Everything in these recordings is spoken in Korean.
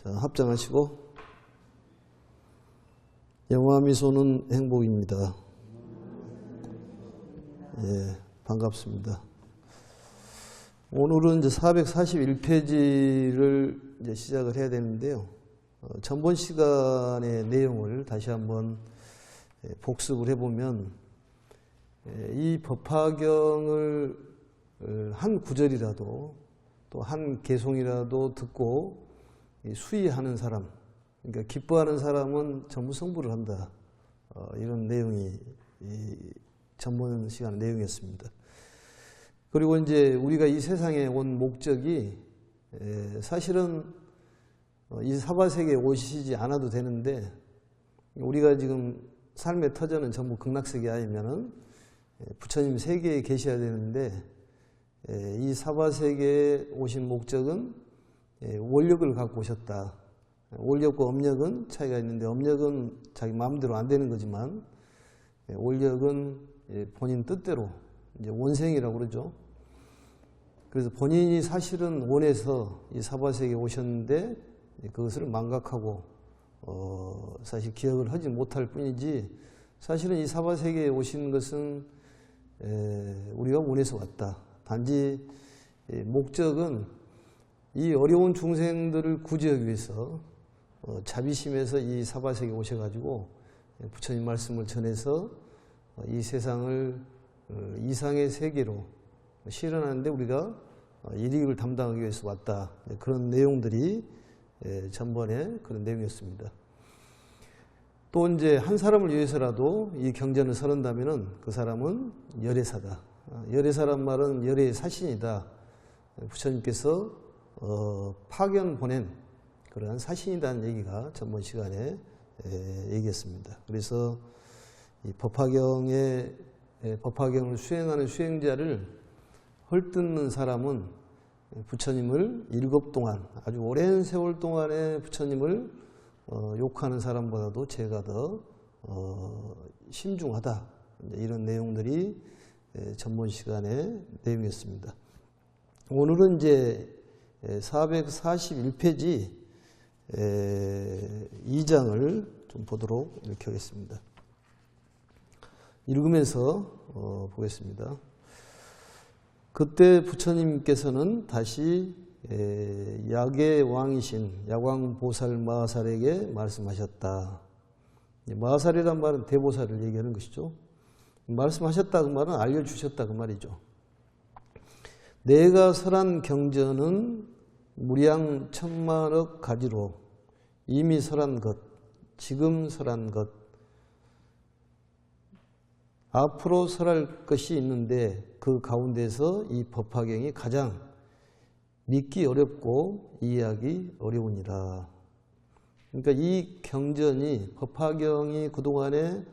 자, 합장하시고. 영화 미소는 행복입니다. 예, 반갑습니다. 오늘은 이제 441페이지를 이제 시작을 해야 되는데요. 전번 시간의 내용을 다시 한번 복습을 해보면, 이 법화경을 한 구절이라도 또 한 개송이라도 듣고 수의하는 사람, 그러니까 기뻐하는 사람은 전부 성불을 한다. 이런 내용이 전번 시간 내용이었습니다. 그리고 이제 우리가 이 세상에 온 목적이 사실은 이 사바세계에 오시지 않아도 되는데, 우리가 지금 삶의 터전은 전부 극락세계 아니면은 부처님 세계에 계셔야 되는데, 이 사바세계에 오신 목적은 원력을 갖고 오셨다. 원력과 업력은 차이가 있는데, 업력은 자기 마음대로 안 되는 거지만 원력은 본인 뜻대로 이제 원생이라고 그러죠. 그래서 본인이 사실은 원해서 이 사바세계에 오셨는데 그것을 망각하고 사실 기억을 하지 못할 뿐이지, 사실은 이 사바세계에 오신 것은 우리가 원해서 왔다. 단지 목적은 이 어려운 중생들을 구제하기 위해서 자비심에서 이 사바세계에 오셔가지고 부처님 말씀을 전해서 이 세상을 이상의 세계로 실현하는데 우리가 일익을 담당하기 위해서 왔다. 그런 내용들이 전번에 그런 내용이었습니다. 또 이제 한 사람을 위해서라도 이 경전을 설한다면은 그 사람은 열애사다. 열애사란 말은 열애의 사신이다. 부처님께서 파견 보낸 그러한 사신이라는 얘기가 전번 시간에 얘기했습니다. 그래서 이 법화경을 수행하는 수행자를 헐뜯는 사람은 부처님을 일곱 동안, 아주 오랜 세월 동안에 부처님을 욕하는 사람보다도 죄가 더 심중하다. 이런 내용들이 전번 시간의 내용이었습니다. 오늘은 이제 441페이지 2장을 좀 보도록 이렇게 하겠습니다. 읽으면서 보겠습니다. 그때 부처님께서는 다시 약의 왕이신 야광보살 마하살에게 말씀하셨다. 마하살이란 말은 대보살을 얘기하는 것이죠. 말씀하셨다 그 말은 알려주셨다 그 말이죠. 내가 설한 경전은 무량 천만억 가지로 이미 설한 것, 지금 설한 것, 앞으로 설할 것이 있는데 그 가운데서 이 법화경이 가장 믿기 어렵고 이해하기 어려우니라. 그러니까 이 경전이, 법화경이 그동안에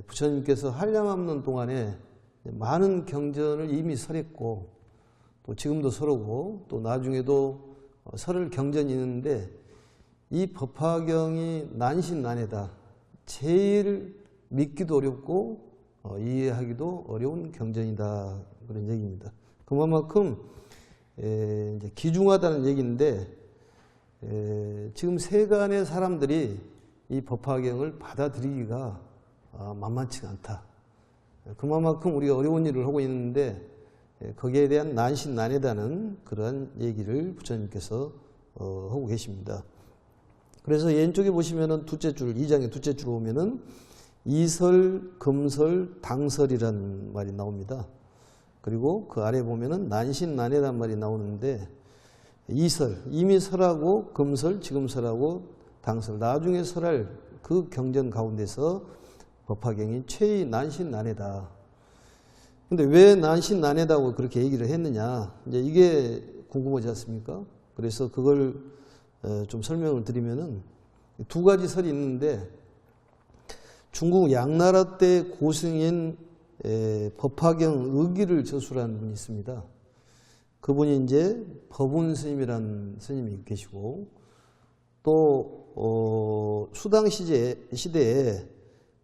부처님께서 한량없는 동안에 많은 경전을 이미 설했고 또 지금도 설하고 또 나중에도 설을 경전이 있는데, 이 법화경이 난신난해다. 제일 믿기도 어렵고 이해하기도 어려운 경전이다. 그런 얘기입니다. 그만큼 이제 귀중하다는 얘기인데, 지금 세간의 사람들이 이 법화경을 받아들이기가 만만치가 않다. 그만큼 우리가 어려운 일을 하고 있는데 거기에 대한 난신난해다는 그런 얘기를 부처님께서 하고 계십니다. 그래서 왼쪽에 보시면은 둘째 줄, 2장의 둘째 줄 보면은 이설, 금설, 당설이라는 말이 나옵니다. 그리고 그 아래 보면은 난신난해란 말이 나오는데, 이설, 이미 설하고 금설, 지금 설하고 당설, 나중에 설할 그 경전 가운데서 법화경이 최이 난신난해다. 근데 왜 난신난해다고 그렇게 얘기를 했느냐, 이제 이게 궁금하지 않습니까? 그래서 그걸 좀 설명을 드리면은 두 가지 설이 있는데, 중국 양나라 때 고승인 법화경 의기를 저술한 분이 있습니다. 그분이 이제 법운 스님이라는 스님이 계시고, 또 수당 시대에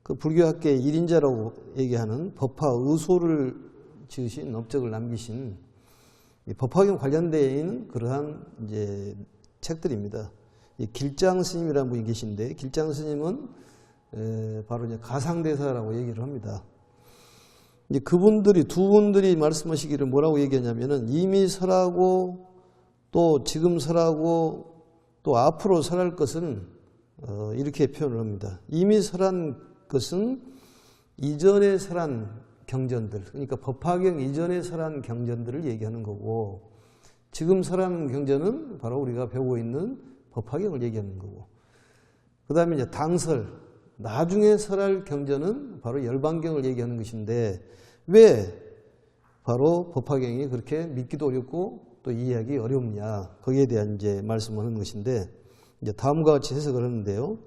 그 불교학계의 1인자라고 얘기하는 법화의소를 지으신, 업적을 남기신 법화경 관련되어 있는 그러한 이제 책들입니다. 이 길장 스님이라는 분이 계신데, 길장 스님은 바로 이제 가상대사라고 얘기를 합니다. 이제 그분들이, 두 분들이 말씀하시기를 뭐라고 얘기하냐면은, 이미 설하고 또 지금 설하고 또 앞으로 설할 것은 이렇게 표현을 합니다. 이미 설한 것은 이전에 설한 경전들, 그러니까 법화경 이전에 설한 경전들을 얘기하는 거고, 지금 설하는 경전은 바로 우리가 배우고 있는 법화경을 얘기하는 거고, 그 다음에 이제 당설, 나중에 설할 경전은 바로 열반경을 얘기하는 것인데, 왜 바로 법화경이 그렇게 믿기도 어렵고 또 이해하기 어렵냐, 거기에 대한 이제 말씀하는 것인데, 이제 다음과 같이 해석을 하는데요.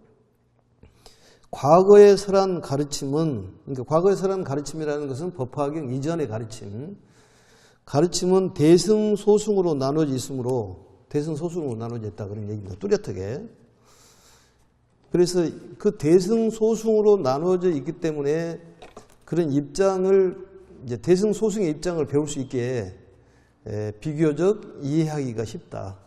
과거에 설한 가르침은, 그러니까 과거에 설한 가르침이라는 것은 법화경 이전의 가르침은 대승소승으로 나눠져 있으므로, 대승소승으로 나눠져 있다, 그런 얘기입니다. 뚜렷하게. 그래서 그 대승소승으로 나눠져 있기 때문에 그런 입장을, 이제 대승소승의 입장을 배울 수 있게 비교적 이해하기가 쉽다.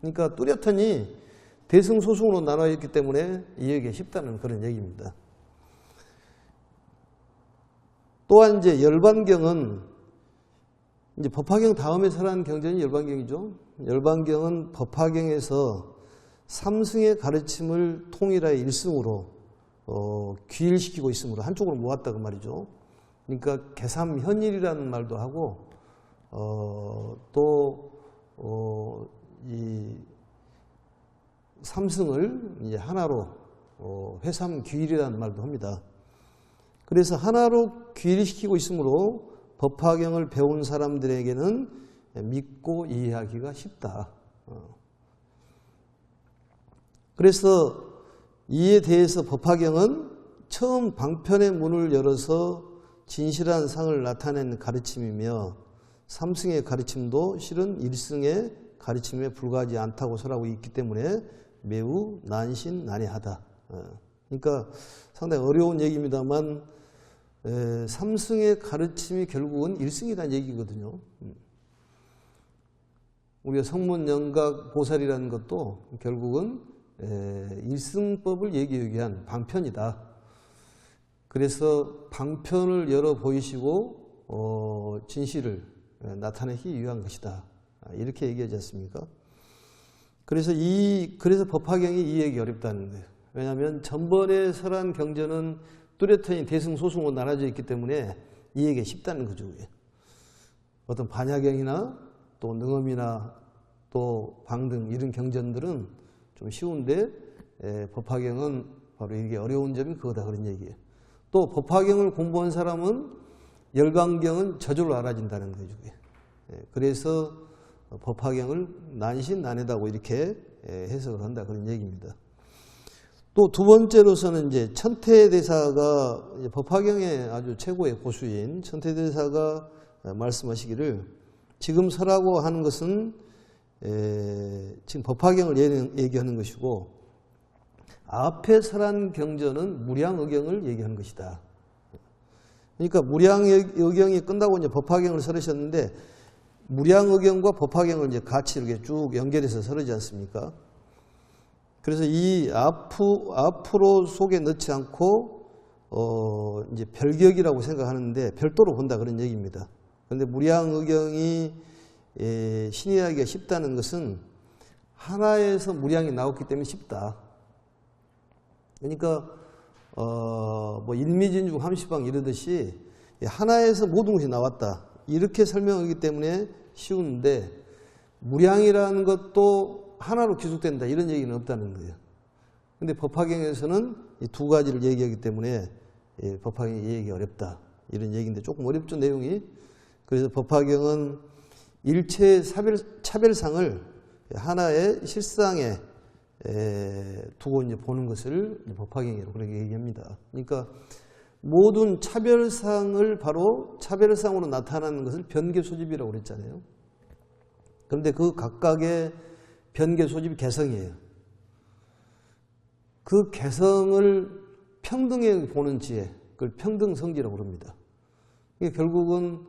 그러니까 뚜렷하니 대승소승으로 나눠 있기 때문에 이해하기가 쉽다는 그런 얘기입니다. 또한 이제 열반경은, 이제 법화경 다음에 설한 경전이 열반경이죠. 열반경은 법화경에서 삼승의 가르침을 통일하여 일승으로 귀일시키고 있으므로 한쪽으로 모았다 그 말이죠. 그러니까 개삼현일이라는 말도 하고 이 삼승을 이제 하나로 회삼귀일이라는 말도 합니다. 그래서 하나로 귀일시키고 있으므로 법화경을 배운 사람들에게는 믿고 이해하기가 쉽다. 그래서 이에 대해서 법화경은 처음 방편의 문을 열어서 진실한 상을 나타낸 가르침이며, 삼승의 가르침도 실은 일승의 가르침에 불과하지 않다고 설하고 있기 때문에 매우 난신난해하다. 그러니까 상당히 어려운 얘기입니다만, 삼승의 가르침이 결국은 일승이라는 얘기거든요. 우리가 성문영각 보살이라는 것도 결국은 일승법을 얘기하기 위한 방편이다. 그래서 방편을 열어 보이시고 진실을 나타내기 위한 것이다. 이렇게 얘기하지 않습니까? 그래서 법화경이 이해하기 어렵다는 거예요. 왜냐하면 전번에 설한 경전은 뚜렷하니 대승소승으로 나눠져 있기 때문에 이해하기 쉽다는 거죠. 어떤 반야경이나 또 능엄이나 또 방등 이런 경전들은 좀 쉬운데 법화경은 바로 이게 어려운 점이 그거다, 그런 얘기예요. 또 법화경을 공부한 사람은 열반경은 저절로 알아진다는 거죠. 그래서 법화경을 난신난해다고 이렇게 해석을 한다, 그런 얘기입니다. 또 두 번째로서는 이제 천태대사가, 법화경의 아주 최고의 고수인 천태대사가 말씀하시기를, 지금 설하고 하는 것은 지금 법화경을 얘기하는 것이고, 앞에 설한 경전은 무량의경을 얘기하는 것이다. 그러니까 무량의경이 끝나고 이제 법화경을 설으셨는데, 무량의경과 법화경을 이제 같이 이렇게 쭉 연결해서 설하지 않습니까? 그래서 이 앞으로 속에 넣지 않고 이제 별격이라고 생각하는데 별도로 본다, 그런 얘기입니다. 그런데 무량의경이 신의하기가 쉽다는 것은 하나에서 무량이 나왔기 때문에 쉽다. 그러니까 뭐 일미진중 함시방 이러듯이 하나에서 모든 것이 나왔다, 이렇게 설명하기 때문에 쉬운데, 무량이라는 것도 하나로 기속된다, 이런 얘기는 없다는 거예요. 그런데 법화경에서는 이 두 가지를 얘기하기 때문에 법화경이 이해하기 어렵다, 이런 얘기인데 조금 어렵죠, 내용이. 그래서 법화경은 일체의 차별상을 하나의 실상에 두고 이제 보는 것을 법화경이라고 그렇게 얘기합니다. 그러니까 모든 차별상을 바로 차별상으로 나타나는 것을 변개소집이라고 그랬잖아요. 그런데 그 각각의 변개소집이 개성이에요. 그 개성을 평등하게 보는 지혜, 그걸 평등성지라고 그럽니다. 이게 결국은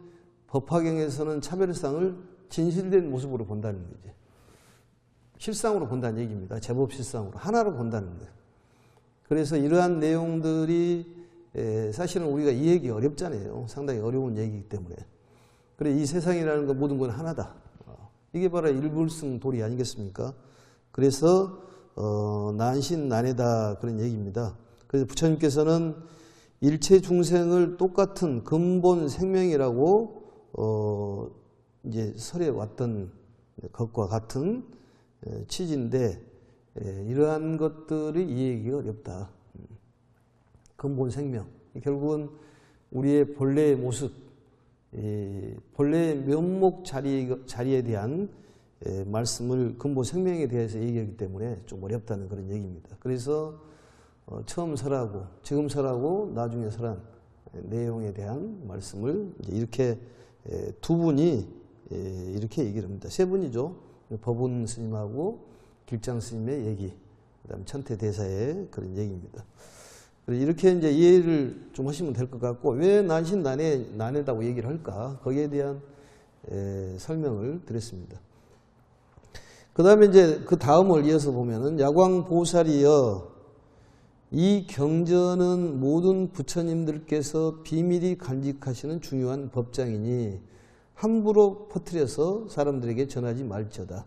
법화경에서는 차별상을 진실된 모습으로 본다는 거죠. 실상으로 본다는 얘기입니다. 제법 실상으로. 하나로 본다는 거예요. 그래서 이러한 내용들이 사실은 우리가 이해하기 어렵잖아요. 상당히 어려운 얘기이기 때문에. 그래, 이 세상이라는 건 모든 건 하나다. 이게 바로 일불승 도리 아니겠습니까? 그래서 난신 난해다 그런 얘기입니다. 그래서 부처님께서는 일체 중생을 똑같은 근본 생명이라고 이제 설해 왔던 것과 같은 취지인데 이러한 것들이 이해하기가 어렵다. 근본 생명. 결국은 우리의 본래의 모습, 본래의 면목 자리에 대한 말씀을 근본 생명에 대해서 얘기하기 때문에 좀 어렵다는 그런 얘기입니다. 그래서 처음 설하고 지금 설하고 나중에 설한 내용에 대한 말씀을 이렇게 두 분이 이렇게 얘기를 합니다. 세 분이죠. 법운 스님하고 길장 스님의 얘기, 그다음 천태대사의 그런 얘기입니다. 이렇게 이제 이해를 좀 하시면 될 것 같고, 왜 난신 난해다고 얘기를 할까? 거기에 대한 설명을 드렸습니다. 그 다음에 이제 그 다음을 이어서 보면은 야광보살이여 이 경전은 모든 부처님들께서 비밀히 간직하시는 중요한 법장이니 함부로 퍼뜨려서 사람들에게 전하지 말지어다.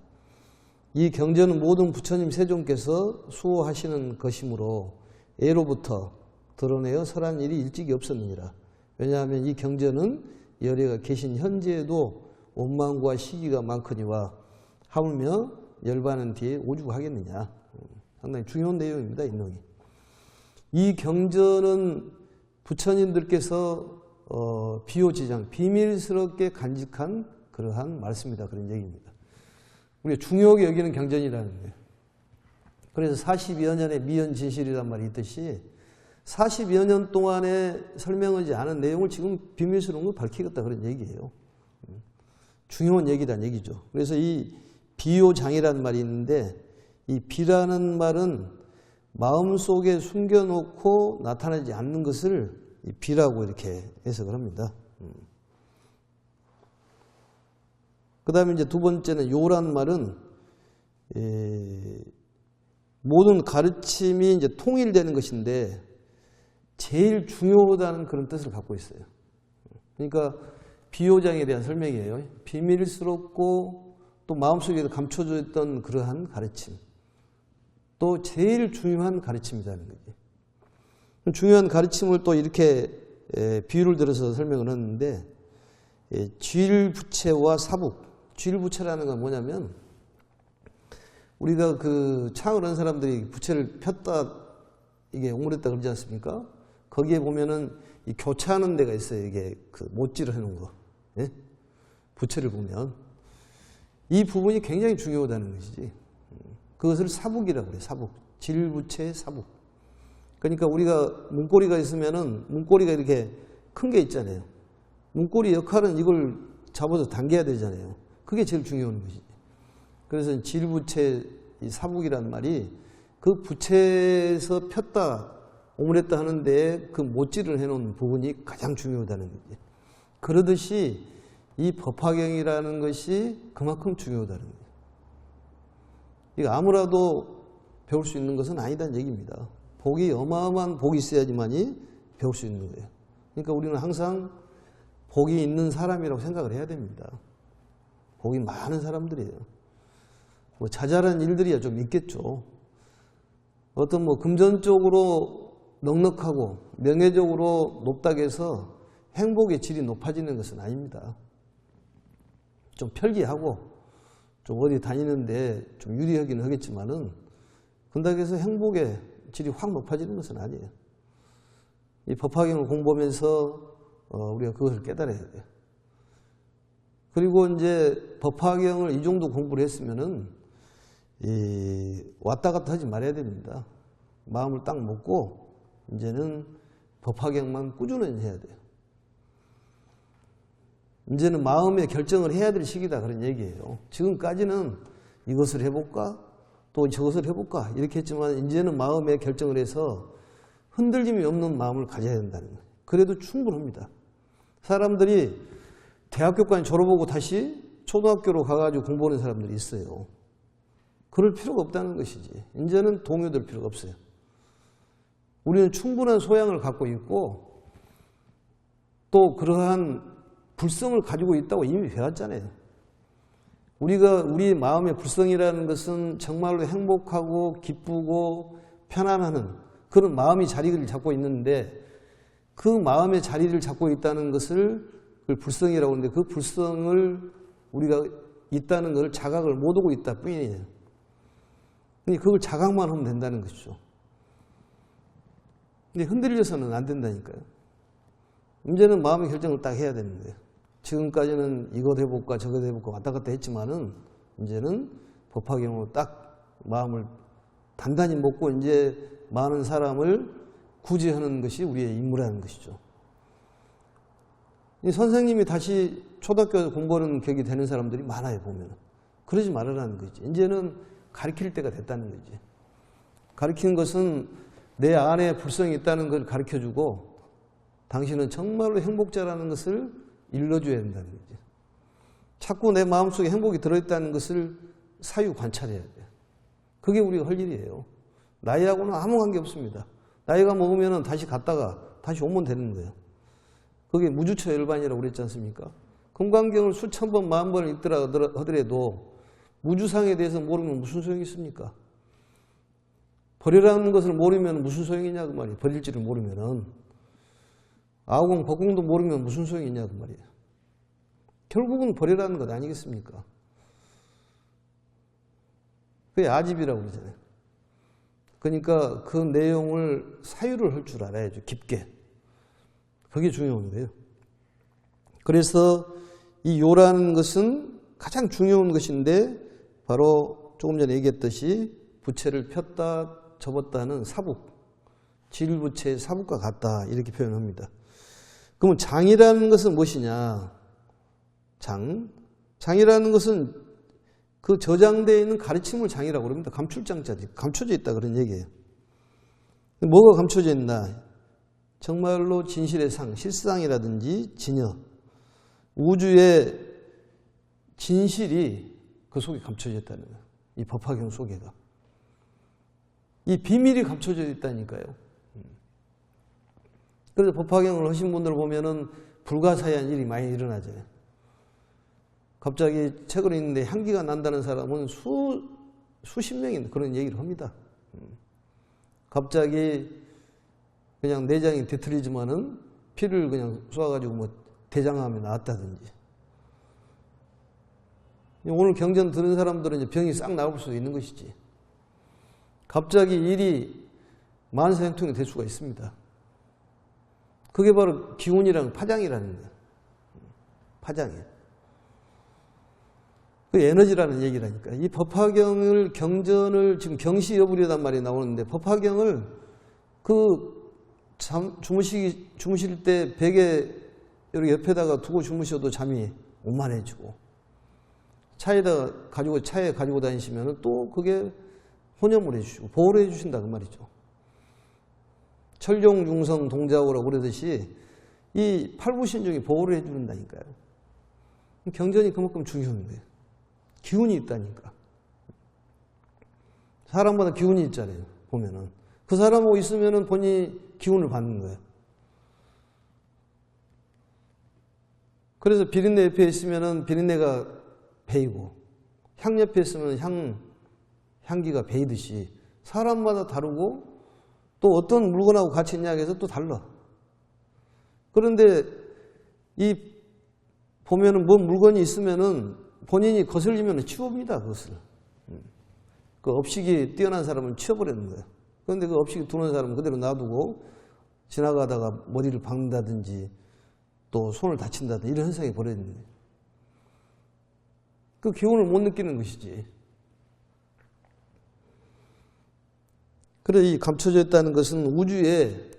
이 경전은 모든 부처님 세존께서 수호하시는 것이므로 예로부터 드러내어 설한 일이 일찍이 없었느니라. 왜냐하면 이 경전은 열애가 계신 현재에도 원망과 시기가 많거니와 하물며 열반은 뒤에 오죽하겠느냐. 상당히 중요한 내용입니다. 이 내용이. 이 경전은 부처님들께서 비호지장, 비밀스럽게 간직한 그러한 말씀이다. 그런 얘기입니다. 우리가 중요하게 여기는 경전이라는 거예요. 그래서 40여 년의 미연진실이란 말이 있듯이 40여 년 동안에 설명하지 않은 내용을 지금 비밀스러운 걸 밝히겠다 그런 얘기예요. 중요한 얘기란 얘기죠. 그래서 이 비호장이라는 말이 있는데 이 비라는 말은 마음속에 숨겨놓고 나타나지 않는 것을 이 비라고 이렇게 해석을 합니다. 그 다음에 이제 두 번째는 요라는 말은 모든 가르침이 이제 통일되는 것인데 제일 중요하다는 그런 뜻을 갖고 있어요. 그러니까 비호장에 대한 설명이에요. 비밀스럽고 또 마음속에도 감춰져 있던 그러한 가르침. 또 제일 중요한 가르침이라는 거지. 중요한 가르침을 또 이렇게 비유를 들어서 설명을 했는데 쥐일부채와 사북. 쥐일부채라는 건 뭐냐면 우리가 그 창을 한 사람들이 부채를 폈다 이게 오므렸다 그러지 않습니까? 거기에 보면은 이 교차하는 데가 있어요. 이게 그 못질을 해놓은 거. 예? 부채를 보면 이 부분이 굉장히 중요하다는 것이지. 그것을 사북이라고 그래요. 사북. 질부채 사북. 그러니까 우리가 문고리가 있으면은 문고리가 이렇게 큰 게 있잖아요. 문고리 역할은 이걸 잡아서 당겨야 되잖아요. 그게 제일 중요한 것이지. 그래서 질부채 이 사북이란 말이 그 부채에서 폈다 오므렸다 하는데 그 못질을 해놓은 부분이 가장 중요하다는 거지. 그러듯이 이 법화경이라는 것이 그만큼 중요하다는 거예요. 이거 아무라도 배울 수 있는 것은 아니다는 얘기입니다. 복이 어마어마한 복이 있어야지만이 배울 수 있는 거예요. 그러니까 우리는 항상 복이 있는 사람이라고 생각을 해야 됩니다. 복이 많은 사람들이에요. 뭐 자잘한 일들이야 좀 있겠죠. 어떤 뭐 금전적으로 넉넉하고 명예적으로 높다고 해서 행복의 질이 높아지는 것은 아닙니다. 좀 편리하고 좀 어디 다니는데 좀 유리하기는 하겠지만은 그렇다고 해서 행복의 질이 확 높아지는 것은 아니에요. 이 법화경을 공부하면서 우리가 그것을 깨달아야 돼요. 그리고 이제 법화경을 이 정도 공부를 했으면은 왔다 갔다 하지 말아야 됩니다. 마음을 딱 먹고 이제는 법화경만 꾸준히 해야 돼요. 이제는 마음의 결정을 해야 될 시기다 그런 얘기예요. 지금까지는 이것을 해볼까? 또 저것을 해볼까? 이렇게 했지만 이제는 마음의 결정을 해서 흔들림이 없는 마음을 가져야 된다는 거예요. 그래도 충분합니다. 사람들이 대학교까지 졸업하고 다시 초등학교로 가가지고 공부하는 사람들이 있어요. 그럴 필요가 없다는 것이지. 이제는 동요될 필요가 없어요. 우리는 충분한 소양을 갖고 있고 또 그러한 불성을 가지고 있다고 이미 배웠잖아요. 우리 마음의 불성이라는 것은 정말로 행복하고 기쁘고 편안하는 그런 마음이 자리를 잡고 있는데 그 마음의 자리를 잡고 있다는 것을 불성이라고 하는데 그 불성을 우리가 있다는 것을 자각을 못하고 있다 뿐이에요. 그걸 자각만 하면 된다는 것이죠. 근데 흔들려서는 안 된다니까요. 이제는 마음의 결정을 딱 해야 되는 거예요. 지금까지는 이것 해볼까 저것 해볼까 왔다 갔다 했지만은 이제는 법화경으로 딱 마음을 단단히 먹고 이제 많은 사람을 구제하는 것이 우리의 임무라는 것이죠. 이 선생님이 다시 초등학교 공부하는 격이 되는 사람들이 많아요, 보면. 그러지 말으라는 거지. 이제는 가르칠 때가 됐다는 거지. 가르치는 것은 내 안에 불성이 있다는 걸 가르쳐주고 당신은 정말로 행복자라는 것을 일러줘야 된다는 거지. 자꾸 내 마음속에 행복이 들어있다는 것을 사유 관찰해야 돼. 그게 우리가 할 일이에요. 나이하고는 아무 관계 없습니다. 나이가 먹으면 다시 갔다가 다시 오면 되는 거예요. 그게 무주처 열반이라고 그랬지 않습니까? 금강경을 수천 번, 만 번을 읽더라 하더라도 무주상에 대해서 모르면 무슨 소용이 있습니까? 버리라는 것을 모르면 무슨 소용이냐 그 말이에요. 버릴 줄을 모르면은. 아공, 법공도 모르면 무슨 소용이 있냐 그 말이에요. 결국은 버리라는 것 아니겠습니까? 그게 아집이라고 그러잖아요. 그러니까 그 내용을 사유를 할 줄 알아야죠. 깊게. 그게 중요한 거예요. 그래서 이 요라는 것은 가장 중요한 것인데 바로 조금 전에 얘기했듯이 부채를 폈다 접었다는 사북, 질부채의 사북과 같다 이렇게 표현합니다. 그러면 장이라는 것은 무엇이냐? 장이라는 것은 그 저장되어 있는 가르침을 장이라고 그럽니다. 감출장자지. 감춰져 있다 그런 얘기예요. 뭐가 감춰져 있나? 정말로 진실의 상, 실상이라든지 진여, 우주의 진실이 그 속에 감춰져 있다는 거예요. 이 법화경 속에가. 이 비밀이 감춰져 있다니까요. 그래서 법화경을 하신 분들 보면은 불가사의한 일이 많이 일어나죠. 갑자기 책을 읽는데 향기가 난다는 사람은 수십 명이 그런 얘기를 합니다. 갑자기 그냥 내장이 뒤틀리지만은 피를 그냥 쏘아가지고 뭐 대장암이 나왔다든지. 오늘 경전 들은 사람들은 이제 병이 싹 나올 수도 있는 것이지. 갑자기 일이 만사형통이 될 수가 있습니다. 그게 바로 기운이랑 파장이라는 거예요. 파장이에요. 그 에너지라는 얘기라니까. 이 법화경을 경전을 지금 경시 여부리단 말이 나오는데 법화경을 그 주무실 때 베개 여기 옆에다가 두고 주무셔도 잠이 오만해지고 차에 가지고 다니시면 또 그게 혼염을 해주시고 보호를 해주신다 그 말이죠. 철종중성 동자오라고 그러듯이 이 팔부신중이 보호를 해주는다니까요. 경전이 그만큼 중요한 거예요. 기운이 있다니까. 사람마다 기운이 있잖아요. 보면은 그 사람하고 있으면은 본인이 기운을 받는 거예요. 그래서 비린내 옆에 있으면은 비린내가 배이고 향 옆에 있으면 향기가 배이듯이 사람마다 다르고 또 어떤 물건하고 같이 있냐고 해서 또 달라. 그런데 이 보면은 뭐 물건이 있으면은 본인이 거슬리면 치웁니다, 그것을. 그 업식이 뛰어난 사람은 치워버리는 거예요. 그런데 그 업식이 둔한 사람은 그대로 놔두고 지나가다가 머리를 박는다든지 또 손을 다친다든지 이런 현상이 벌어지는 거예요. 그 기운을 못 느끼는 것이지. 그래, 이 감춰져 있다는 것은 우주에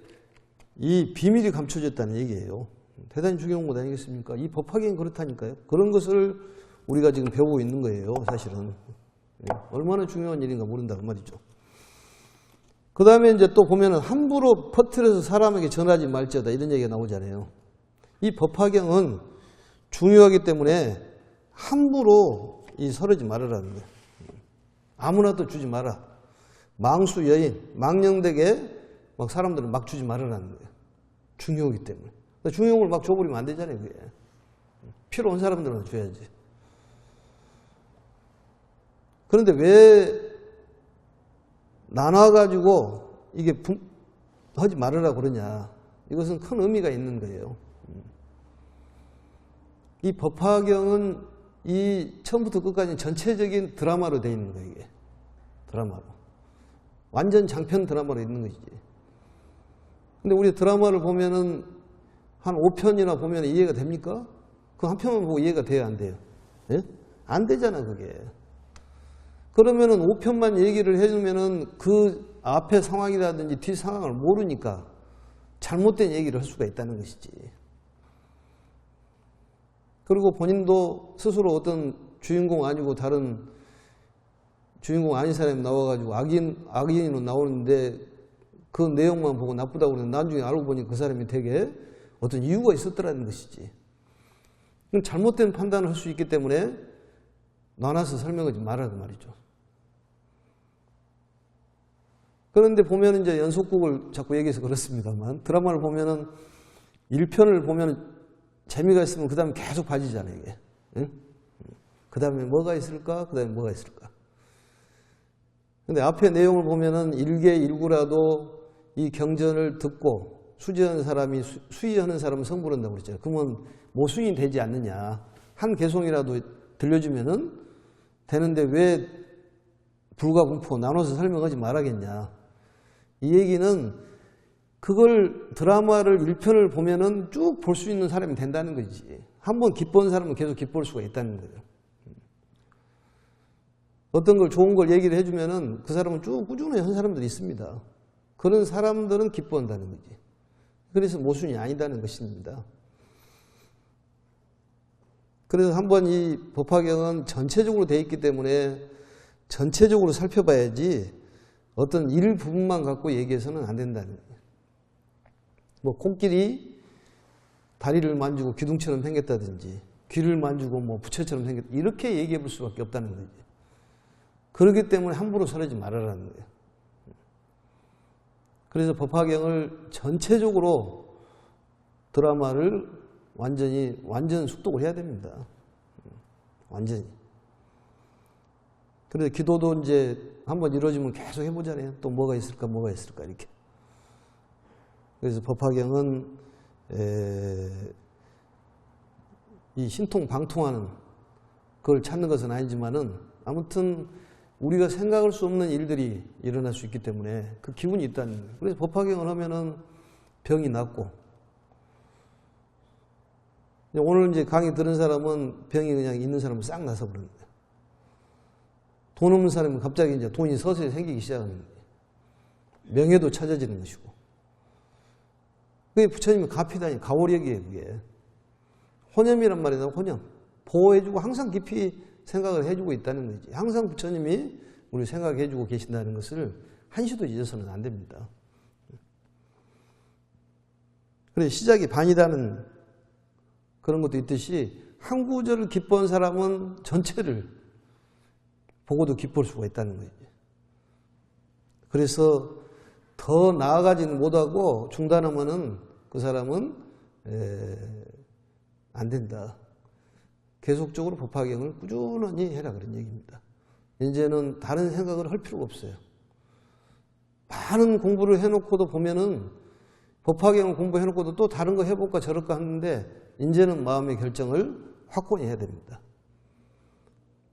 이 비밀이 감춰져 있다는 얘기예요. 대단히 중요한 것 아니겠습니까? 이 법화경이 그렇다니까요. 그런 것을 우리가 지금 배우고 있는 거예요, 사실은. 얼마나 중요한 일인가 모른다, 그 말이죠. 그 다음에 이제 또 보면은 함부로 퍼뜨려서 사람에게 전하지 말지어다 이런 얘기가 나오잖아요. 이 법화경은 중요하기 때문에 함부로 이 서르지 말으라는 거예요. 아무나도 주지 마라. 망수 여인, 망령되게 막 사람들은 막 주지 말으라는 거예요. 중요하기 때문에. 중요한 걸 막 줘버리면 안 되잖아요, 그게. 필요한 사람들은 줘야지. 그런데 왜 나눠가지고 이게 하지 말으라 그러냐. 이것은 큰 의미가 있는 거예요. 이 법화경은 이 처음부터 끝까지 전체적인 드라마로 되어 있는 거예요, 이게. 드라마로. 완전 장편 드라마로 있는 것이지. 근데 우리 드라마를 보면은 한 5편이나 보면 이해가 됩니까? 그 한 편만 보고 이해가 돼야 안 돼요? 예? 안 되잖아, 그게. 그러면은 5편만 얘기를 해주면은 그 앞에 상황이라든지 뒤 상황을 모르니까 잘못된 얘기를 할 수가 있다는 것이지. 그리고 본인도 스스로 어떤 주인공 아니고 다른 주인공 아닌 사람이 나와가지고 악인으로 나오는데 그 내용만 보고 나쁘다고 그러는데 나중에 알고 보니 그 사람이 되게 어떤 이유가 있었더라는 것이지. 잘못된 판단을 할 수 있기 때문에 나눠서 설명하지 말라고 말이죠. 그런데 보면 이제 연속극을 자꾸 얘기해서 그렇습니다만 드라마를 보면은 1편을 보면 재미가 있으면 그 다음에 계속 봐지잖아요, 이게. 응? 그 다음에 뭐가 있을까? 그 다음에 뭐가 있을까? 근데 앞에 내용을 보면은 1개 1구라도 이 경전을 듣고 수지하는 사람이 수의하는 사람은 성불한다고 그랬잖아요. 그러면 모순이 되지 않느냐. 한 개송이라도 들려주면은 되는데 왜 불가공포 나눠서 설명하지 말아야겠냐. 이 얘기는 그걸 드라마를 1편을 보면은 쭉 볼 수 있는 사람이 된다는 거지. 한번 기뻐한 사람은 계속 기뻐할 수가 있다는 거예요. 어떤 걸 좋은 걸 얘기를 해주면은 그 사람은 쭉 꾸준히 한 사람들이 있습니다. 그런 사람들은 기뻐한다는 거지. 그래서 모순이 아니다는 것입니다. 그래서 한번 이 법화경은 전체적으로 되어 있기 때문에 전체적으로 살펴봐야지 어떤 일부분만 갖고 얘기해서는 안 된다는 거예요. 뭐 코끼리 다리를 만지고 기둥처럼 생겼다든지 귀를 만지고 뭐 부처처럼 생겼다 이렇게 얘기해 볼 수밖에 없다는 거지. 그렇기 때문에 함부로 설하지 말아라는 거예요. 그래서 법화경을 전체적으로 드라마를 완전 숙독을 해야 됩니다. 완전히. 그래서 기도도 이제 한번 이루어지면 계속 해보잖아요. 또 뭐가 있을까 이렇게. 그래서 법화경은 이 신통방통하는 그걸 찾는 것은 아니지만은 아무튼 우리가 생각할 수 없는 일들이 일어날 수 있기 때문에 그 기운이 있다는 거예요. 그래서 법화경을 하면은 병이 낫고 오늘 이제 강의 들은 사람은 병이 그냥 있는 사람은 싹 나서 그러는 거예요. 돈 없는 사람은 갑자기 이제 돈이 서서히 생기기 시작하는 거예요. 명예도 찾아지는 것이고. 그게 부처님의 가피다니 가오력이에요, 그게. 혼념이란 말이다, 혼념. 보호해주고 항상 깊이 생각을 해주고 있다는 거지. 항상 부처님이 우리 생각해주고 계신다는 것을 한시도 잊어서는 안 됩니다. 그래, 시작이 반이라는 그런 것도 있듯이 한 구절을 기뻐한 사람은 전체를 보고도 기뻐할 수가 있다는 거지. 그래서 더 나아가지는 못하고 중단하면은 그 사람은 안 된다. 계속적으로 법화경을 꾸준히 해라 그런 얘기입니다. 이제는 다른 생각을 할 필요가 없어요. 많은 공부를 해놓고도 보면은 법화경을 공부해놓고도 또 다른 거 해볼까 저럴까 하는데 이제는 마음의 결정을 확고히 해야 됩니다.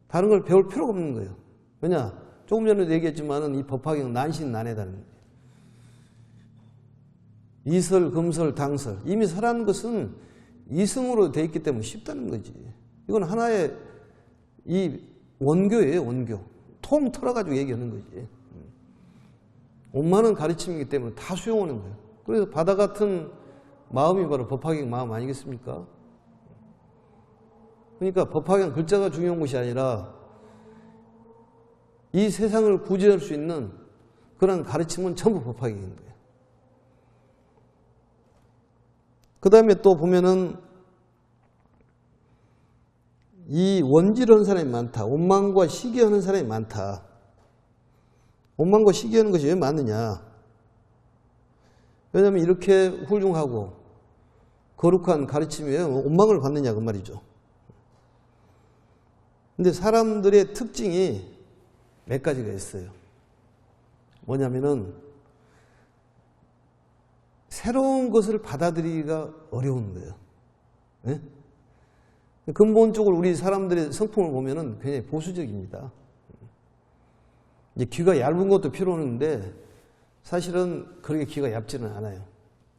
다른 걸 배울 필요가 없는 거예요. 왜냐? 조금 전에도 얘기했지만은 이 법화경 난신난해다는 거예요. 이설, 금설, 당설. 이미 설한 것은 이승으로 돼 있기 때문에 쉽다는 거지. 이건 하나의 이 원교예요, 원교. 통 털어가지고 얘기하는 거지. 온만한 가르침이기 때문에 다 수용하는 거예요. 그래서 바다 같은 마음이 바로 법화경 마음 아니겠습니까? 그러니까 법화경 글자가 중요한 것이 아니라 이 세상을 구제할 수 있는 그런 가르침은 전부 법화경인 거예요. 그 다음에 또 보면은 이 원질하는 사람이 많다. 원망과 시기하는 사람이 많다. 원망과 시기하는 것이 왜 맞느냐? 왜냐하면 이렇게 훌륭하고 거룩한 가르침이 왜 원망을 받느냐 그 말이죠. 근데 사람들의 특징이 몇 가지가 있어요. 뭐냐면은 새로운 것을 받아들이기가 어려운 거예요. 네? 근본적으로 우리 사람들의 성품을 보면은 굉장히 보수적입니다. 이제 귀가 얇은 것도 필요한데 사실은 그렇게 귀가 얇지는 않아요.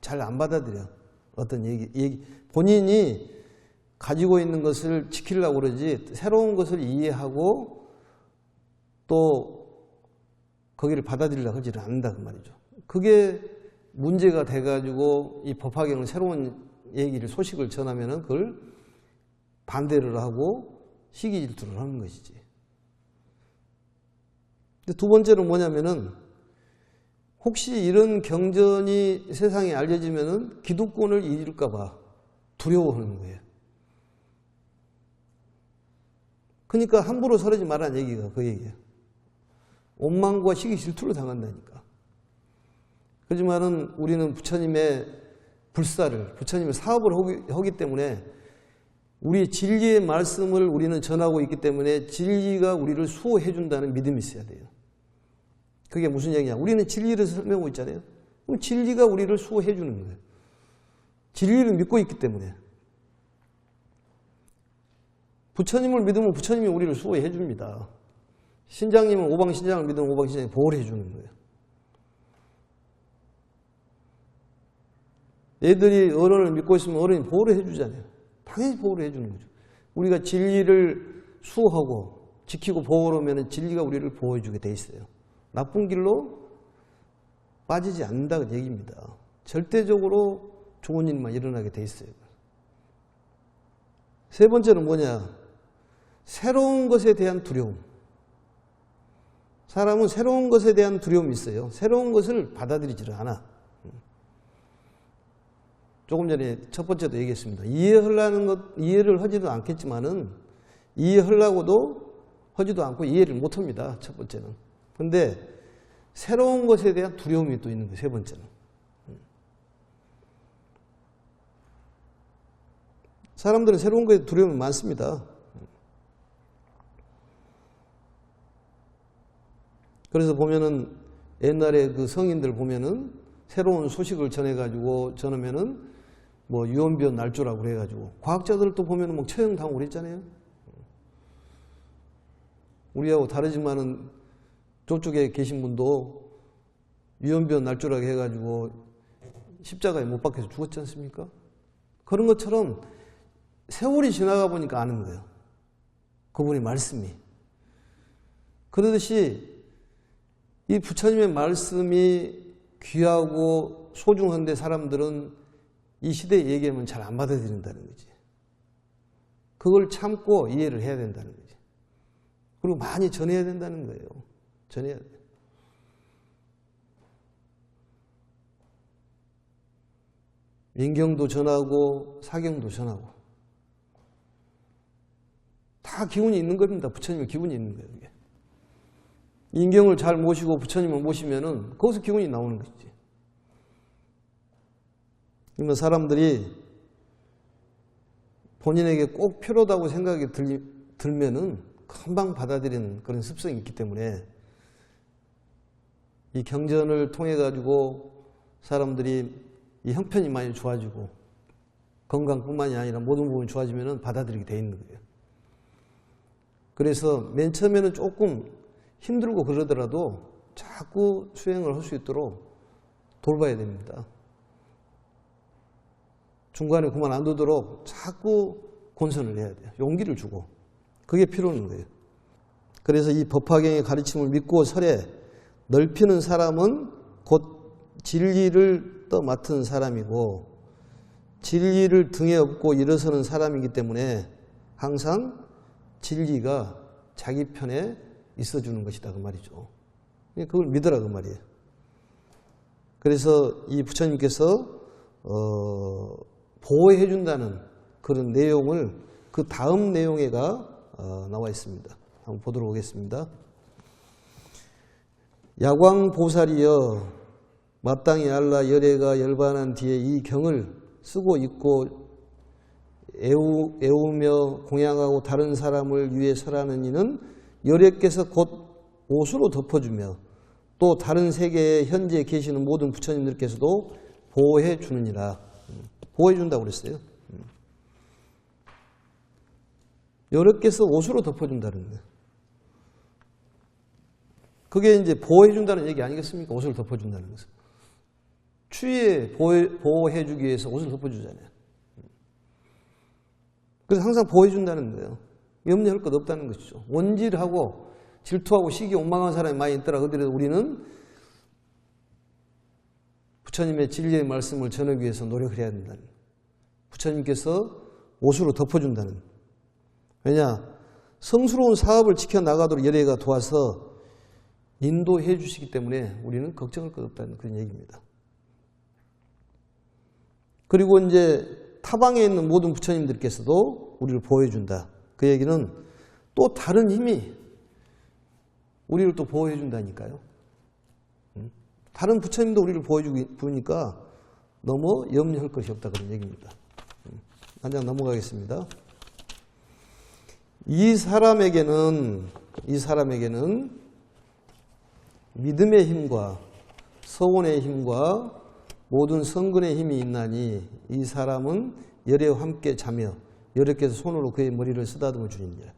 잘 안 받아들여. 어떤 얘기 본인이 가지고 있는 것을 지키려고 그러지 새로운 것을 이해하고 또 거기를 받아들이려고 하지를 않는다 그 말이죠. 그게 문제가 돼가지고 이 법화경을 새로운 얘기를 소식을 전하면은 그걸 반대를 하고 시기 질투를 하는 것이지. 근데 두 번째는 뭐냐면은 혹시 이런 경전이 세상에 알려지면은 기득권을 잃을까봐 두려워하는 거예요. 그러니까 함부로 서르지 말라는 얘기가 그 얘기예요. 원망과 시기 질투를 당한다니까. 그렇지만은 우리는 부처님의 불사를, 부처님의 사업을 하기 때문에 우리 진리의 말씀을 우리는 전하고 있기 때문에 진리가 우리를 수호해 준다는 믿음이 있어야 돼요. 그게 무슨 얘기냐? 우리는 진리를 설명하고 있잖아요. 그럼 진리가 우리를 수호해 주는 거예요. 진리를 믿고 있기 때문에. 부처님을 믿으면 부처님이 우리를 수호해 줍니다. 신장님은 오방신장을 믿으면 오방신장이 보호를 해 주는 거예요. 애들이 어른을 믿고 있으면 어른이 보호를 해 주잖아요. 당연히 보호를 해 주는 거죠. 우리가 진리를 수호하고 지키고 보호하면 진리가 우리를 보호해 주게 돼 있어요. 나쁜 길로 빠지지 않는다는 얘기입니다. 절대적으로 좋은 일만 일어나게 돼 있어요. 세 번째는 뭐냐? 새로운 것에 대한 두려움. 사람은 새로운 것에 대한 두려움이 있어요. 새로운 것을 받아들이지를 않아. 조금 전에 첫 번째도 얘기했습니다. 이해를 하지도 않겠지만은 이해하려고도 하지도 않고 이해를 못 합니다. 첫 번째는. 근데 새로운 것에 대한 두려움이 또 있는 거예요. 세 번째는. 사람들은 새로운 것에 두려움이 많습니다. 그래서 보면은 옛날에 그 성인들 보면은 새로운 소식을 전하면은 뭐 유언비어 날조라고 그래가지고 과학자들 또 보면은 뭐 처형당하고 그랬잖아요. 우리하고 다르지만은 저쪽에 계신 분도 유언비어 날조라고 해가지고 십자가에 못 박혀서 죽었지 않습니까? 그런 것처럼 세월이 지나가 보니까 아는 거예요. 그분의 말씀이. 그러듯이 이 부처님의 말씀이 귀하고 소중한데 사람들은 이 시대에 얘기하면 잘 안 받아들인다는 거지. 그걸 참고 이해를 해야 된다는 거지. 그리고 많이 전해야 된다는 거예요. 전해야 돼. 민경도 전하고 사경도 전하고 다 기운이 있는 겁니다. 부처님의 기운이 있는 거예요. 이게. 인경을 잘 모시고 부처님을 모시면은 거기서 기운이 나오는 것이지. 그러면 사람들이 본인에게 꼭 필요하다고 생각이 들면은 금방 받아들이는 그런 습성이 있기 때문에 이 경전을 통해 가지고 사람들이 이 형편이 많이 좋아지고 건강뿐만이 아니라 모든 부분이 좋아지면은 받아들이게 돼 있는 거예요. 그래서 맨 처음에는 조금 힘들고 그러더라도 자꾸 수행을 할 수 있도록 돌봐야 됩니다. 중간에 그만 안 두도록 자꾸 권선을 해야 돼요. 용기를 주고. 그게 필요한 거예요. 그래서 이 법화경의 가르침을 믿고 설에 넓히는 사람은 곧 진리를 떠맡은 사람이고 진리를 등에 업고 일어서는 사람이기 때문에 항상 진리가 자기 편에 있어주는 것이다 그 말이죠. 그걸 믿으라 그 말이에요. 그래서 이 부처님께서 보호해 준다는 그런 내용을 그 다음 내용에가 나와 있습니다. 한번 보도록 하겠습니다. 야광보살이여 마땅히 알라 열애가 열반한 뒤에 이 경을 쓰고 있고 애우며 공양하고 다른 사람을 위해 설하는 이는 열애께서 곧 옷으로 덮어주며 또 다른 세계에 현재 계시는 모든 부처님들께서도 보호해 주느니라. 보호해 준다고 그랬어요. 열애께서 옷으로 덮어준다는 거예요. 그게 이제 보호해 준다는 얘기 아니겠습니까? 옷을 덮어준다는 것은. 추위에 보호해 주기 위해서 옷을 덮어주잖아요. 그래서 항상 보호해 준다는 거예요. 염려할 것 없다는 것이죠. 원질하고 질투하고 시기 옹망한 사람이 많이 있더라 하더라도 우리는 부처님의 진리의 말씀을 전하기 위해서 노력을 해야 된다는 거예요. 부처님께서 옷으로 덮어준다는. 왜냐? 성스러운 사업을 지켜나가도록 열애가 도와서 인도해 주시기 때문에 우리는 걱정할 것 없다는 그런 얘기입니다. 그리고 이제 타방에 있는 모든 부처님들께서도 우리를 보호해 준다. 그 얘기는 또 다른 힘이 우리를 또 보호해 준다니까요. 다른 부처님도 우리를 보호해 주니까 너무 염려할 것이 없다 그런 얘기입니다. 한 장 넘어가겠습니다. 이 사람에게는 믿음의 힘과 서원의 힘과 모든 성근의 힘이 있나니 이 사람은 열애와 함께 자며 열애께서 손으로 그의 머리를 쓰다듬어 주니라.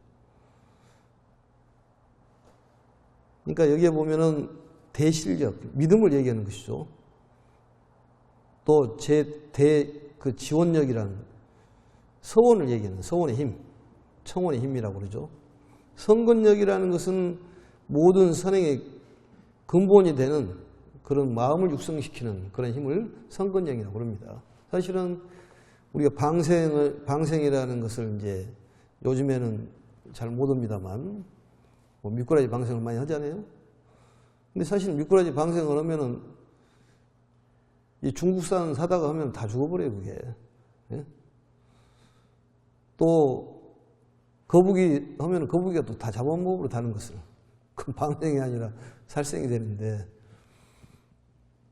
그러니까 여기에 보면은 대실력, 믿음을 얘기하는 것이죠. 또 그 지원력이라는 서원을 얘기하는 서원의 힘, 청원의 힘이라고 그러죠. 성근력이라는 것은 모든 선행의 근본이 되는 그런 마음을 육성시키는 그런 힘을 성근력이라고 합니다. 사실은 우리가 방생이라는 것을 이제 요즘에는 잘 못 합니다만 미꾸라지 방생을 많이 하잖아요. 근데 사실 미꾸라지 방생을 하면은 이 중국산 사다가 하면 다 죽어버려요, 그게. 예? 또 거북이 하면 거북이가 또 다 잡아먹으러 다는 것을. 그건 방생이 아니라 살생이 되는데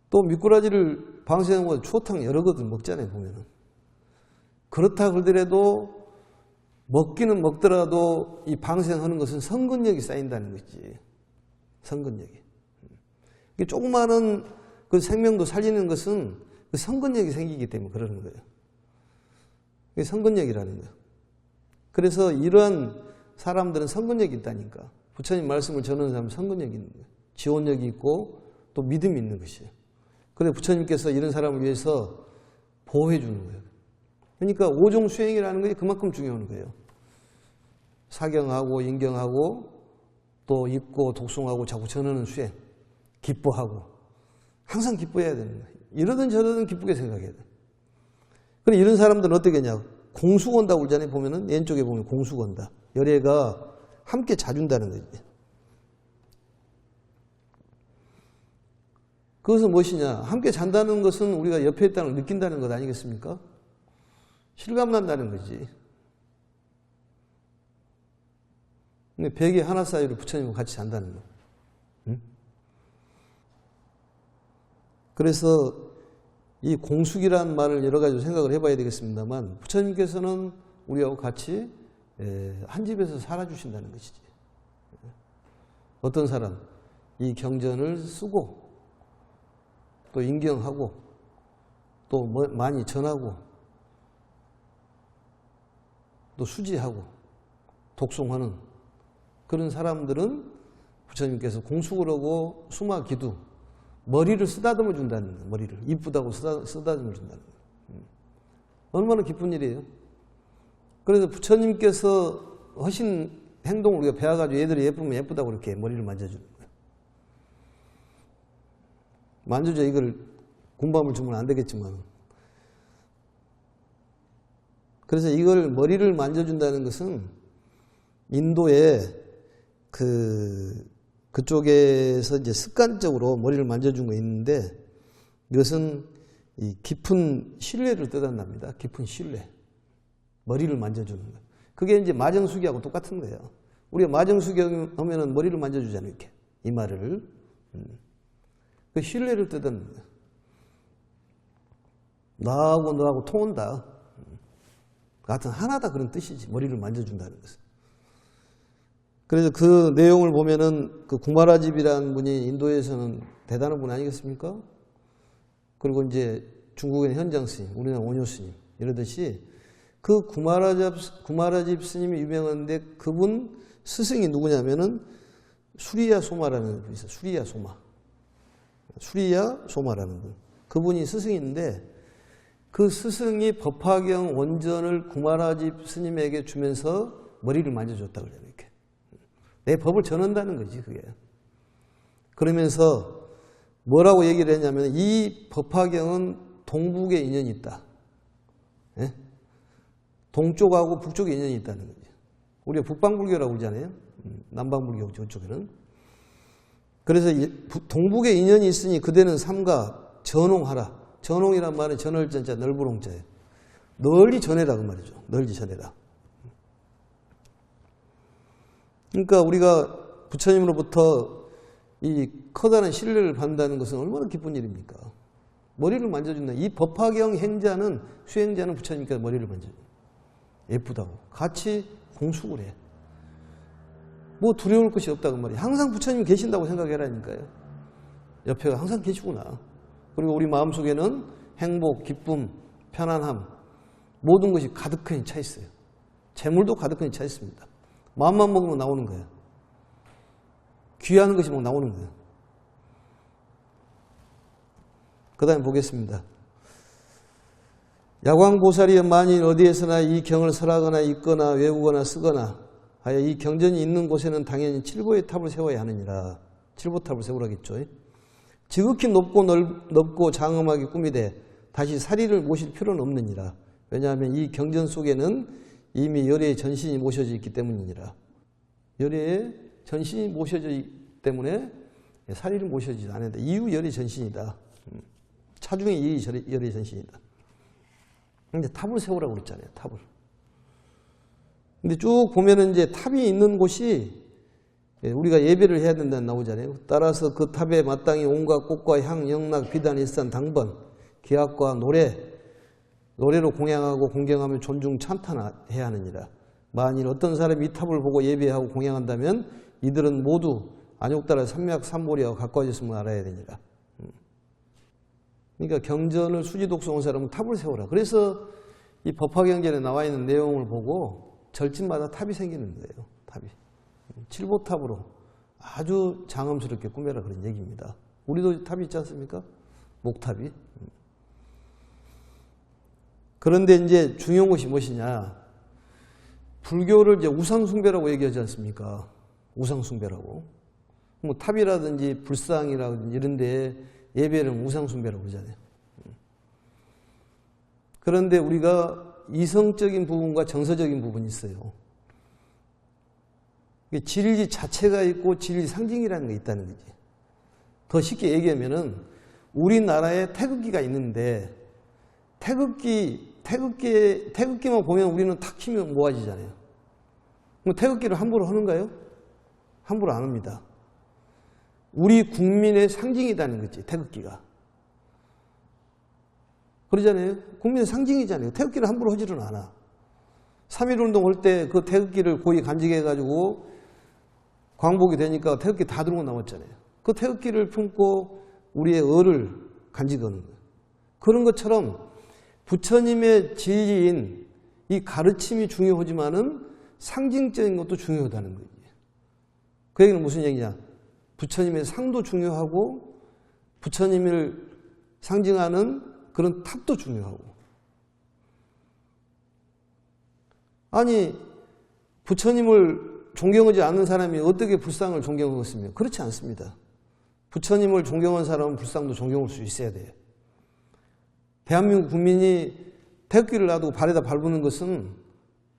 또 미꾸라지를 방생하고 추어탕 여러 것들 먹잖아요, 보면은. 그렇다 그러더라도 먹기는 먹더라도 이 방생하는 것은 성근력이 쌓인다는 거지. 성근력이. 조그마한 그 생명도 살리는 것은 그 성근력이 생기기 때문에 그러는 거예요. 그게 성근력이라는 거예요. 그래서 이러한 사람들은 성근력이 있다니까. 부처님 말씀을 전하는 사람은 성근력이 있는 거예요. 지원력이 있고 또 믿음이 있는 것이에요. 그래서 부처님께서 이런 사람을 위해서 보호해 주는 거예요. 그러니까 오종 수행이라는 것이 그만큼 중요한 거예요. 사경하고 인경하고 또 읽고 독송하고 자꾸 전하는 수행. 기뻐하고 항상 기뻐해야 되는 거예요. 이러든 저러든 기쁘게 생각해야 돼요. 그럼 이런 사람들은 어떻게 하냐? 공수건다 울잖아요. 보면은 왼쪽에 보면 공수건다. 열애가 함께 자준다는 거지. 그것은 무엇이냐? 함께 잔다는 것은 우리가 옆에 있다는 걸 느낀다는 것 아니겠습니까? 실감난다는 거지. 근데 베개 하나 사이로 부처님과 같이 잔다는 거. 응? 그래서 이 공숙이라는 말을 여러 가지 생각을 해봐야 되겠습니다만 부처님께서는 우리하고 같이 한 집에서 살아주신다는 것이지. 어떤 사람? 이 경전을 쓰고 또 인경하고 또 많이 전하고 또 수지하고 독송하는 그런 사람들은 부처님께서 공숙을 하고 수마 기두 머리를 쓰다듬어 준다는 거예요. 머리를 이쁘다고 쓰다듬어 준다는 거예요. 얼마나 기쁜 일이에요. 그래서 부처님께서 하신 행동을 우리가 배워가지고 얘들이 예쁘면 예쁘다고 이렇게 머리를 만져주는 거예요. 만져줘 이걸 공밤을 주면 안 되겠지만 그래서 이걸 머리를 만져준다는 것은 인도에 그쪽에서 이제 습관적으로 머리를 만져준 거 있는데 이것은 이 깊은 신뢰를 뜻한답니다. 깊은 신뢰. 머리를 만져주는 거. 그게 이제 마정수기하고 똑같은 거예요. 우리가 마정수기 하면은 머리를 만져주잖아요. 이렇게. 이마를. 그 신뢰를 뜻하는 거예요. 나하고 너하고 통한다. 같은 하나다 그런 뜻이지. 머리를 만져준다는 것은. 그래서 그 내용을 보면은 그 구마라집이라는 분이 인도에서는 대단한 분 아니겠습니까? 그리고 이제 중국의 현장 스님, 우리나라 원효 스님 이러듯이 그 구마라집 스님이 유명한데 그분 스승이 누구냐면은 수리야 소마라는 분이 있어요. 수리야 소마. 수리야 소마라는 분. 그분이 스승인데 그 스승이 법화경 원전을 구마라집 스님에게 주면서 머리를 만져줬다 그래요. 이렇게. 내 법을 전한다는 거지 그게. 그러면서 뭐라고 얘기를 했냐면 이 법화경은 동북에 인연이 있다. 예? 동쪽하고 북쪽에 인연이 있다는 거죠. 우리가 북방불교라고 그러잖아요. 남방불교 저쪽에는. 그래서 동북에 인연이 있으니 그대는 삼가 전홍하라. 전홍이란 말은 전월전자 넓으롱자예요. 널리 전해라 그 말이죠. 널리 전해라. 그러니까 우리가 부처님으로부터 이 커다란 신뢰를 받는다는 것은 얼마나 기쁜 일입니까? 머리를 만져준다. 이 법화경 행자는 수행자는 부처님께 머리를 만져줘. 예쁘다고. 같이 공숙을 해. 뭐 두려울 것이 없다고 말이에요. 항상 부처님 계신다고 생각해라니까요. 옆에 항상 계시구나. 그리고 우리 마음속에는 행복, 기쁨, 편안함 모든 것이 가득하니 차 있어요. 재물도 가득하니 차 있습니다. 마음만 먹으면 나오는 거예요. 귀한 것이 막 나오는 거예요. 그 다음에 보겠습니다. 야광보살이 만일 어디에서나 이 경을 설하거나 읽거나 외우거나 쓰거나 하여 이 경전이 있는 곳에는 당연히 칠보의 탑을 세워야 하느니라. 칠보탑을 세우라겠죠. 지극히 넓고 장엄하게 꾸미되 다시 사리를 모실 필요는 없느니라. 왜냐하면 이 경전 속에는 이미 열애의 전신이 모셔져 있기 때문이니라. 열애의 전신이 모셔져 있기 때문에 사리를 모셔지지 않는다. 이유 열애의 전신이다. 차중에 이 열애의 전신이다. 근데 탑을 세우라고 그랬잖아요. 탑을. 근데 쭉 보면은 이제 탑이 있는 곳이 우리가 예배를 해야 된다는 나오잖아요. 따라서 그 탑에 마땅히 온갖 꽃과 향, 영락, 비단, 일산, 당번, 기악과 노래로 공양하고 공경하며 존중 찬탄해야 하느니라. 만일 어떤 사람이 이 탑을 보고 예배하고 공양한다면 이들은 모두 안욕달아 삼맥 삼보리와 가까워졌음을 알아야 되니라. 그러니까 경전을 수지독송한 사람은 탑을 세워라. 그래서 이 법화경전에 나와 있는 내용을 보고 절집마다 탑이 생기는 거예요. 탑이. 칠보탑으로 아주 장엄스럽게 꾸며라 그런 얘기입니다. 우리도 탑이 있지 않습니까? 목탑이. 그런데 이제 중요한 것이 무엇이냐? 불교를 이제 우상숭배라고 얘기하지 않습니까? 우상숭배라고. 뭐 탑이라든지 불상이라든지 이런 데 예배는 우상숭배라고 그러잖아요. 그런데 우리가 이성적인 부분과 정서적인 부분이 있어요. 진리 자체가 있고 진리 상징이라는 게 있다는 거지. 더 쉽게 얘기하면은 우리나라에 태극기가 있는데 태극기만 보면 우리는 탁 치면 모아지잖아요. 그럼 태극기를 함부로 하는가요? 함부로 안 합니다. 우리 국민의 상징이라는 거지, 태극기가. 그러잖아요. 국민의 상징이잖아요. 태극기를 함부로 하지는 않아. 3.1운동 할 때 그 태극기를 고이 간직해가지고 광복이 되니까 태극기 다 들고 나왔잖아요. 그 태극기를 품고 우리의 을을 간직하는 거예요. 그런 것처럼 부처님의 진리인 이 가르침이 중요하지만은 상징적인 것도 중요하다는 거예요. 그 얘기는 무슨 얘기냐? 부처님의 상도 중요하고 부처님을 상징하는 그런 탑도 중요하고. 아니 부처님을 존경하지 않는 사람이 어떻게 불상을 존경하겠습니까? 그렇지 않습니다. 부처님을 존경한 사람은 불상도 존경할 수 있어야 돼요. 대한민국 국민이 태극기를 놔두고 발에다 밟는 것은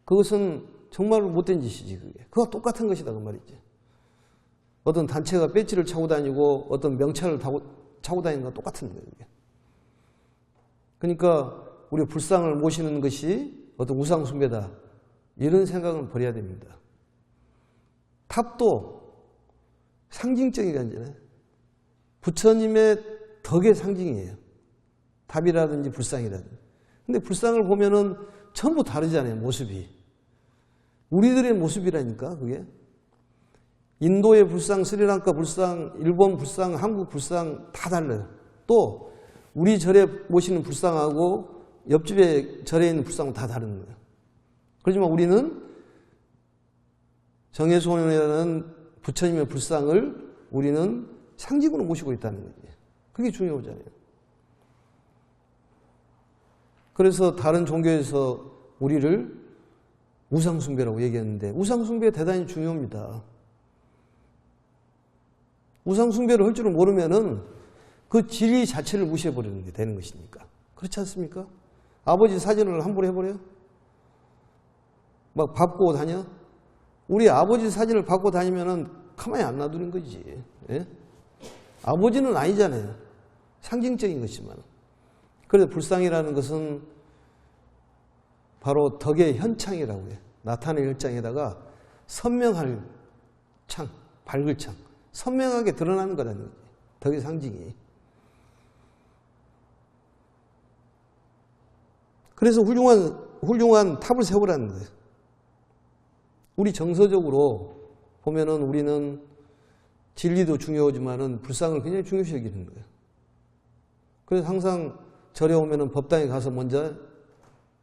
그것은 정말로 못된 짓이지. 그거 똑같은 것이다 그 말이지. 어떤 단체가 배지를 차고 다니고 어떤 명찰을 차고 다니는 거 똑같은 거예요. 그러니까 우리가 불상을 모시는 것이 어떤 우상숭배다. 이런 생각은 버려야 됩니다. 탑도 상징적인 게 아니잖아요. 부처님의 덕의 상징이에요. 답이라든지 불상이라든지. 근데 불상을 보면은 전부 다르잖아요, 모습이. 우리들의 모습이라니까, 그게. 인도의 불상, 스리랑카 불상, 일본 불상, 한국 불상 다 달라요. 또 우리 절에 모시는 불상하고 옆집에 절에 있는 불상은 다 다른 거예요. 그렇지만 우리는 정해손이라는 부처님의 불상을 우리는 상징으로 모시고 있다는 거지. 그게 중요하잖아요. 그래서 다른 종교에서 우리를 우상숭배라고 얘기했는데 우상숭배 대단히 중요합니다. 우상숭배를 할 줄을 모르면은 그 진리 자체를 무시해버리는 게 되는 것이니까. 그렇지 않습니까? 아버지 사진을 함부로 해버려요? 막 밟고 다녀? 우리 아버지 사진을 밟고 다니면은 가만히 안 놔두는 거지. 예? 아버지는 아니잖아요. 상징적인 것이지만. 그래서 불상이라는 것은 바로 덕의 현창이라고 해요. 나타낼 현장에다가 선명할 창, 밝을 창. 선명하게 드러나는 거라는 거지. 덕의 상징이. 그래서 훌륭한 탑을 세우라는 거예요. 우리 정서적으로 보면은 우리는 진리도 중요하지만은 불상을 굉장히 중요시 여기는 거예요. 그래서 항상 절에 오면은 법당에 가서 먼저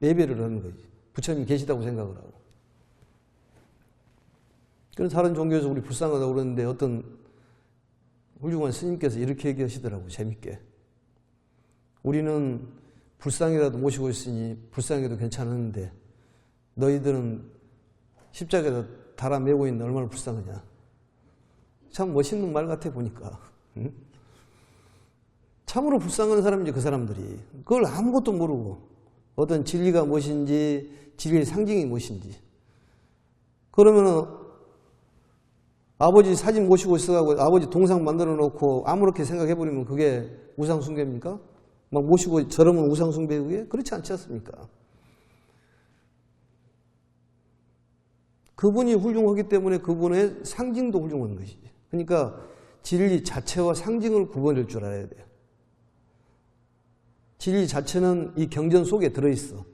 예배를 하는 거지. 부처님 계시다고 생각을 하고. 그래서 다른 종교에서 우리 불쌍하다고 그러는데 어떤 훌륭한 스님께서 이렇게 얘기하시더라고요. 재밌게. 우리는 불쌍이라도 모시고 있으니 불쌍해도 괜찮은데 너희들은 십자가에다 달아 메고 있는데 얼마나 불쌍하냐. 참 멋있는 말 같아 보니까. 응? 참으로 불쌍한 사람이지 그 사람들이. 그걸 아무것도 모르고 어떤 진리가 무엇인지 진리의 상징이 무엇인지. 그러면은 아버지 사진 모시고 있어가지고 아버지 동상 만들어 놓고 아무렇게 생각해버리면 그게 우상숭배입니까? 막 모시고 저러면 우상숭배 그게? 그렇지 않지 않습니까? 그분이 훌륭하기 때문에 그분의 상징도 훌륭한 것이지. 그러니까 진리 자체와 상징을 구분할 줄 알아야 돼요. 진리 자체는 이 경전 속에 들어있어.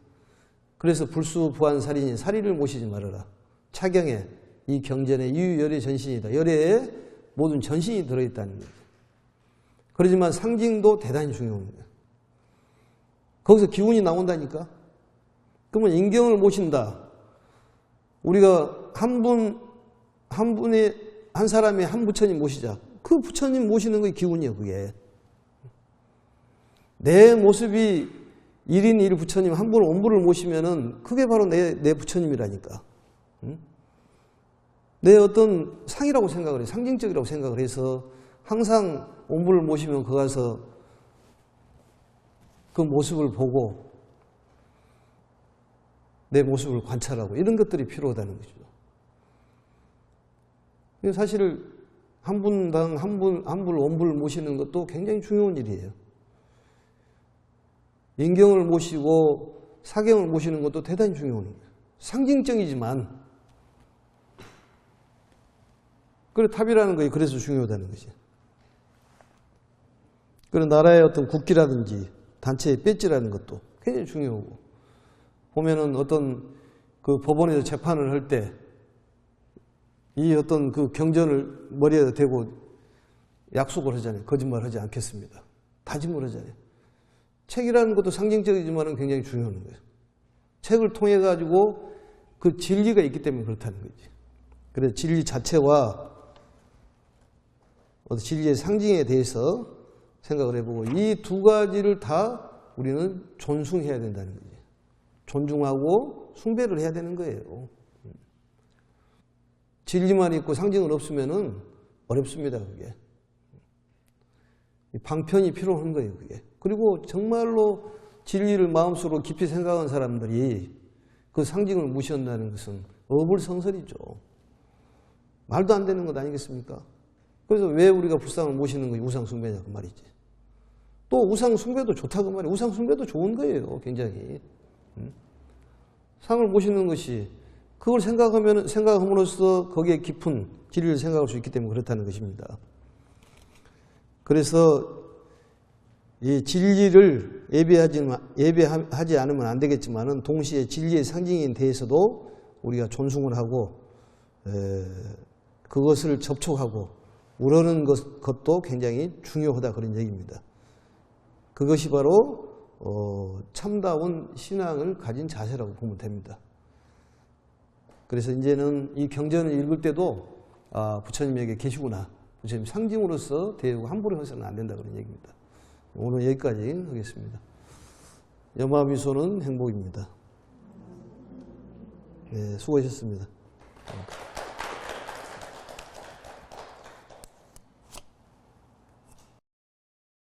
그래서 불수부안살인이 살인을 모시지 말아라. 차경에 이 경전에 이유열의 전신이다. 열의 모든 전신이 들어있다는 거죠. 그렇지만 상징도 대단히 중요합니다. 거기서 기운이 나온다니까. 그러면 인경을 모신다. 우리가 한 사람이 한 부처님 모시자. 그 부처님 모시는 게 기운이에요, 그게. 내 모습이 1인 1 부처님 한 분 온분을 모시면은 그게 바로 내 부처님이라니까. 응? 내 어떤 상이라고 생각을 해. 상징적이라고 생각을 해서 항상 온분을 모시면 거 가서 그 모습을 보고 내 모습을 관찰하고 이런 것들이 필요하다는 거죠. 사실 한 분당 한 분 온분을 모시는 것도 굉장히 중요한 일이에요. 인경을 모시고 사경을 모시는 것도 대단히 중요한 거예요. 상징적이지만 그래 탑이라는 것이 그래서 중요하다는 거죠. 그리고 나라의 어떤 국기라든지 단체의 배지라는 것도 굉장히 중요하고 보면은 어떤 그 법원에서 재판을 할 때 이 어떤 그 경전을 머리에다 대고 약속을 하잖아요. 거짓말하지 않겠습니다. 다짐을 하잖아요. 책이라는 것도 상징적이지만 굉장히 중요한 거예요. 책을 통해 가지고 그 진리가 있기 때문에 그렇다는 거지. 그래서 진리 자체와 진리의 상징에 대해서 생각을 해보고 이 두 가지를 다 우리는 존숭해야 된다는 거지. 존중하고 숭배를 해야 되는 거예요. 진리만 있고 상징은 없으면은 어렵습니다, 그게. 방편이 필요한 거예요, 그게. 그리고 정말로 진리를 마음속으로 깊이 생각한 사람들이 그 상징을 무시한다는 것은 어불성설이죠. 말도 안 되는 것 아니겠습니까? 그래서 왜 우리가 불상을 모시는 것이 우상숭배냐 그 말이지. 또 우상숭배도 좋다고 말이에요. 우상숭배도 좋은 거예요, 굉장히. 상을 모시는 것이 그걸 생각함으로써 거기에 깊은 진리를 생각할 수 있기 때문에 그렇다는 것입니다. 그래서 이 진리를 예배하지 않으면 안 되겠지만은 동시에 진리의 상징인 대해서도 우리가 존중을 하고 그것을 접촉하고 우러는 것도 굉장히 중요하다 그런 얘기입니다. 그것이 바로 참다운 신앙을 가진 자세라고 보면 됩니다. 그래서 이제는 이 경전을 읽을 때도 부처님에게 계시구나. 부처님 상징으로서 대우고 함부로 해서는 안 된다 그런 얘기입니다. 오늘 여기까지 하겠습니다. 염화미소는 행복입니다. 네, 수고하셨습니다.